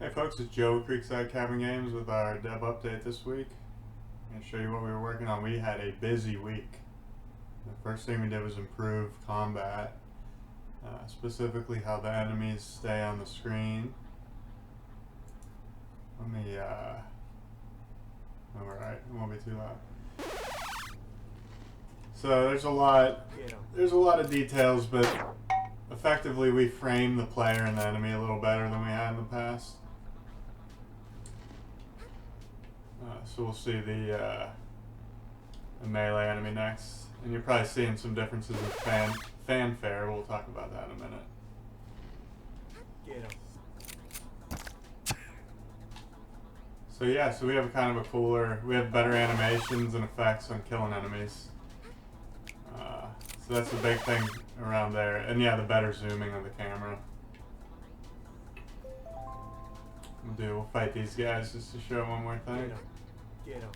Hey folks, it's Joe with Creekside Cabin Games with our dev update this week. I'm going to show you what we were working on. We had a busy week. The first thing we did was improve combat, specifically how the enemies stay on the screen. Let me, alright, it won't be too loud. So there's a lot of details, but effectively we frame the player and the enemy a little better than we had in the past. So we'll see the melee enemy next, and you're probably seeing some differences in fanfare. We'll talk about that in a minute. Get him. So yeah, so we have kind of a cooler, we have better animations and effects on killing enemies. So that's the big thing around there, and yeah, the better zooming of the camera. We'll fight these guys just to show one more thing. Get him.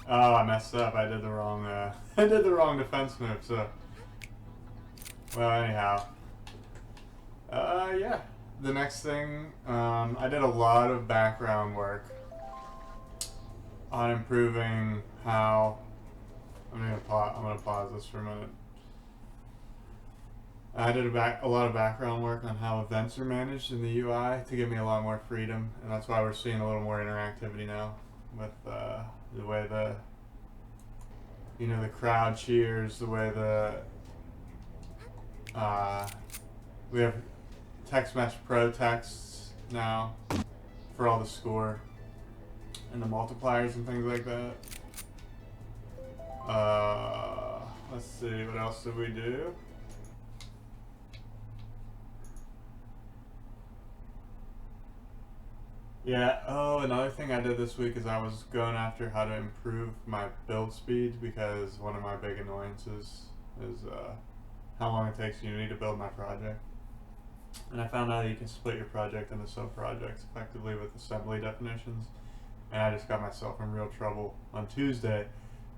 Oh, I messed up. I did the wrong. I did the wrong defense move. So, well, anyhow. Yeah. The next thing, I did a lot of background work on improving how. I'm gonna pause this for a minute. I did a lot of background work on how events are managed in the UI to give me a lot more freedom, and that's why we're seeing a little more interactivity now with the way the crowd cheers, the way we have text mesh pro texts now for all the score and the multipliers and things like that. Let's see, what else did we do? Yeah, oh, another thing I did this week is I was going after how to improve my build speed, because one of my big annoyances is how long it takes Unity to build my project. And I found out that you can split your project into sub-projects effectively with assembly definitions, and I just got myself in real trouble on Tuesday.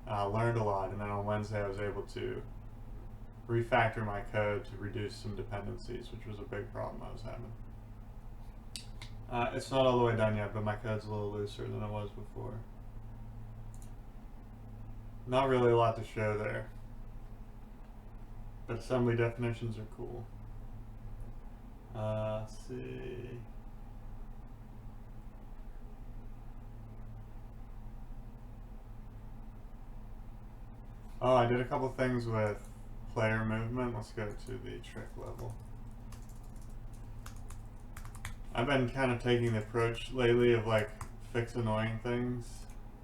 Learned a lot, and then on Wednesday I was able to refactor my code to reduce some dependencies, which was a big problem I was having. It's not all the way done yet, but my code's a little looser than it was before. Not really a lot to show there, but assembly definitions are cool. Let's see. Oh, I did a couple things with player movement. Let's go to the trick level. I've been kind of taking the approach lately of like fix annoying things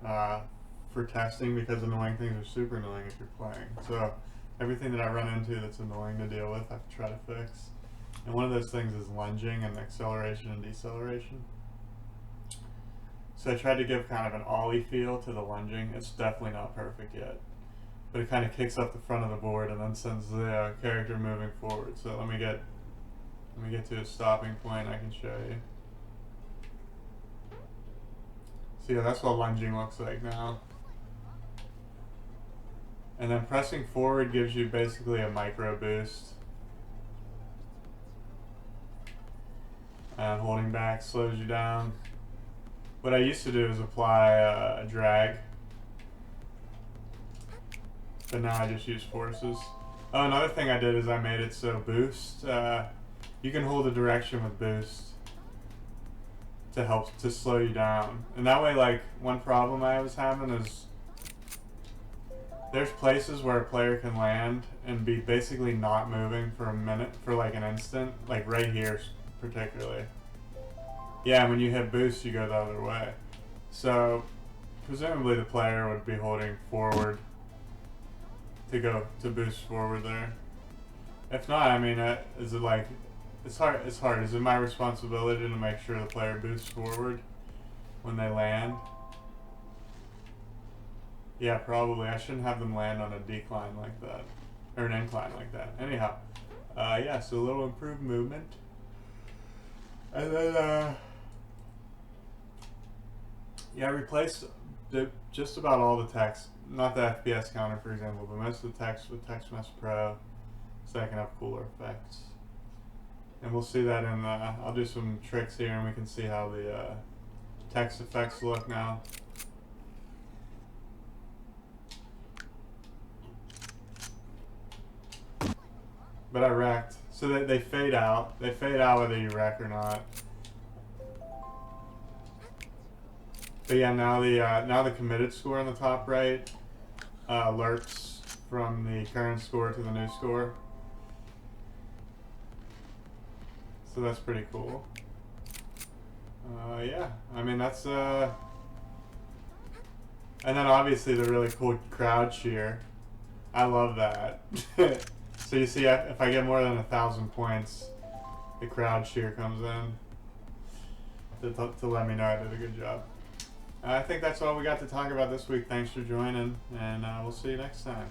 for testing, because annoying things are super annoying if you're playing. So everything that I run into that's annoying to deal with, I have to try to fix. And one of those things is lunging and acceleration and deceleration. So I tried to give kind of an ollie feel to the lunging. It's definitely not perfect yet, but it kind of kicks up the front of the board and then sends the character moving forward. So let me get to a stopping point. I can show you. So yeah, that's what lunging looks like now. And then pressing forward gives you basically a micro boost. And holding back slows you down. What I used to do is apply a drag, but now I just use forces. Oh, another thing I did is I made it so boost. You can hold a direction with boost to help to slow you down, and that way, like, one problem I was having is there's places where a player can land and be basically not moving for a minute, for like an instant, like right here particularly. Yeah, when you hit boost, you go the other way. So presumably the player would be holding forward to boost forward there. If not, I mean, is it like, it's hard. Is it my responsibility to make sure the player boosts forward when they land? Yeah, probably. I shouldn't have them land on a decline like that, or an incline like that. Anyhow, yeah, so a little improved movement. And then, yeah, I replaced just about all the text. Not the FPS counter, for example, but most of the text with Text Mesh Pro, so I can have cooler effects. And we'll see that in, I'll do some tricks here and we can see how the text effects look now. But I wrecked. So they fade out. They fade out whether you wreck or not. But yeah, now the committed score on the top right alerts from the current score to the new score. So that's pretty cool. Yeah, I mean that's and then obviously the really cool crowd cheer. I love that. So you see, if I get more than 1,000 points, the crowd cheer comes in to let me know I did a good job. I think that's all we got to talk about this week. Thanks for joining, and we'll see you next time.